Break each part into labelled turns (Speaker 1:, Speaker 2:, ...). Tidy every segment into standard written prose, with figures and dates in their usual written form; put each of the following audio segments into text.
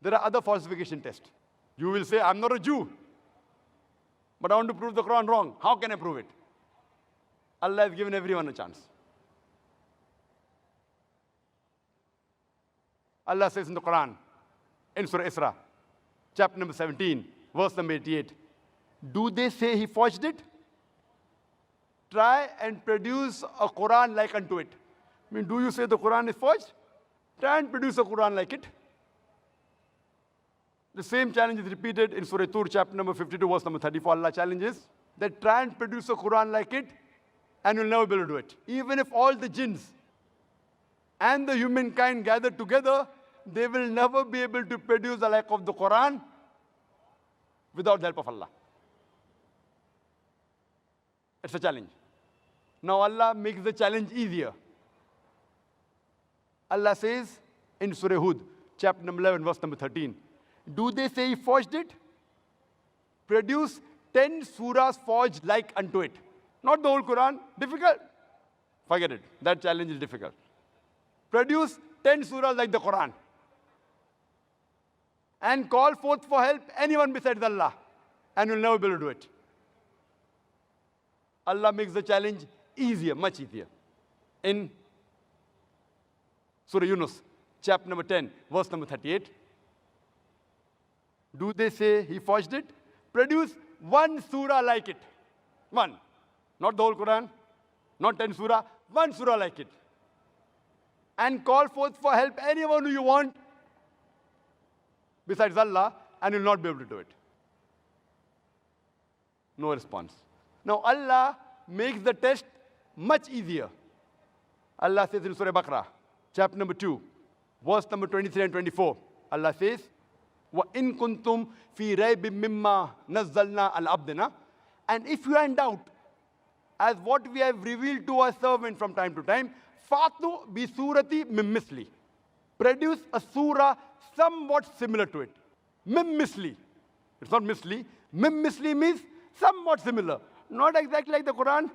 Speaker 1: There are other falsification tests. You will say, I'm not a Jew, but I want to prove the Quran wrong. How can I prove it? Allah has given everyone a chance. Allah says in the Quran, in Surah Isra, chapter number 17, verse number 88, do they say he forged it? Try and produce a Quran like unto it. I mean, do you say the Quran is forged? Try and produce a Quran like it. The same challenge is repeated in Surah Tur, chapter number 52, verse number 34. Allah challenges that try and produce a Quran like it, and you'll never be able to do it. Even if all the jinns and the humankind gather together, they will never be able to produce the like of the Quran without the help of Allah. It's a challenge. Now Allah makes the challenge easier. Allah says in Surah Hud, chapter number 11, verse number 13, do they say he forged it? Produce 10 surahs forged like unto it. Not the whole Quran. Difficult? Forget it. That challenge is difficult. Produce 10 surahs like the Quran. And call forth for help anyone besides Allah. And you'll never be able to do it. Allah makes the challenge easier, much easier. In Surah Yunus, chapter number 10, verse number 38. Do they say he forged it? Produce one surah like it. One. Not the whole Quran, not 10 surah, one surah like it. And call forth for help anyone who you want besides Allah, and you'll not be able to do it. No response. Now Allah makes the test much easier. Allah says in Surah Baqarah, chapter number 2, verse number 23 and 24. Allah says, وَإِن كُنْتُمْ فِي رَيْبٍ مِّمَّا نَزَّلْنَا عَلَى عَبْدِنَا. And if you are in doubt as what we have revealed to our servant from time to time, فَأْتُوا بِسُورَةٍ مِّن مِّثْلِهِ. Produce a surah somewhat similar to it. Mim misli. It's not misli. Mim misli means somewhat similar. Not exactly like the Quran.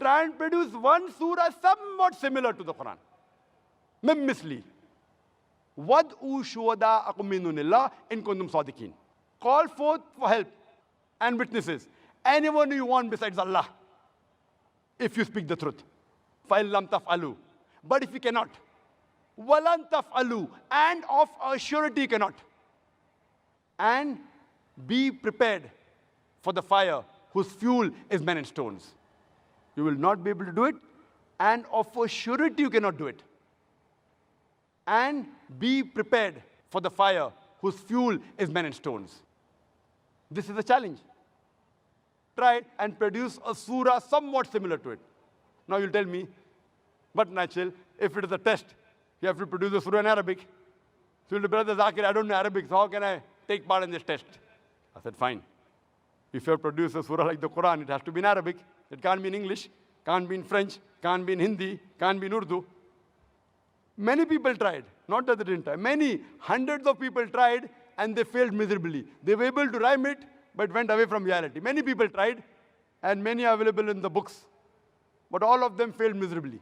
Speaker 1: Try and produce one surah somewhat similar to the Quran. Mim misli. Wad'u shuhada'akum min dunillah in kuntum sadiqin. Call forth for help and witnesses. Anyone you want besides Allah, if you speak the truth. فَإِن لَمْ تَفْعَلُوا. But if you cannot, وَلَن تَفْعَلُوا. And of a surety you cannot. And be prepared for the fire whose fuel is men and stones. You will not be able to do it, and of a surety you cannot do it. And be prepared for the fire whose fuel is men and stones. This is a challenge. Try and produce a surah somewhat similar to it. Now you'll tell me, but natural, if it is a test, you have to produce a surah in Arabic. So you'll say, Brother Zakir, I don't know Arabic, so how can I take part in this test? I said, fine. If you have produced a surah like the Quran, it has to be in Arabic. It can't be in English, can't be in French, can't be in Hindi, can't be in Urdu. Many people tried, not that they didn't try. Many, hundreds of people tried, and they failed miserably. They were able to rhyme it, but went away from reality. Many people tried, and many are available in the books. But all of them failed miserably.